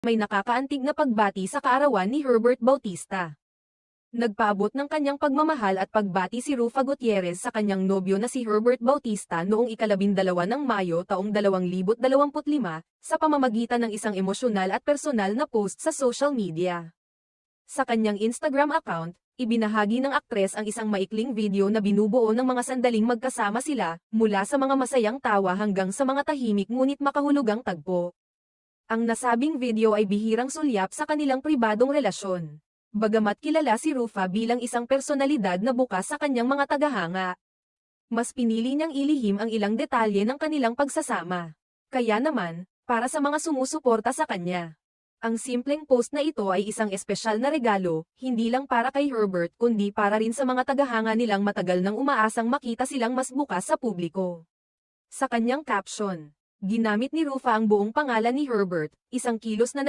may nakakaantig na pagbati sa kaarawan ni Herbert Bautista. Nagpaabot ng kanyang pagmamahal at pagbati si Rufa Gutierrez sa kanyang nobyo na si Herbert Bautista noong 12 ng Mayo taong 2025 sa pamamagitan ng isang emosyonal at personal na post sa social media. Sa kanyang Instagram account, ibinahagi ng aktres ang isang maikling video na binubuo ng mga sandaling magkasama sila, mula sa mga masayang tawa hanggang sa mga tahimik ngunit makahulugang tagpo. Ang nasabing video ay bihirang sulyap sa kanilang pribadong relasyon. Bagamat kilala si Rufa bilang isang personalidad na bukas sa kanyang mga tagahanga, mas pinili niyang ilihim ang ilang detalye ng kanilang pagsasama. Kaya naman, para sa mga sumusuporta sa kanya, ang simpleng post na ito ay isang espesyal na regalo, hindi lang para kay Herbert kundi para rin sa mga tagahanga nilang matagal nang umaasang makita silang mas bukas sa publiko. Sa kanyang caption, ginamit ni Rufa ang buong pangalan ni Herbert, isang kilos na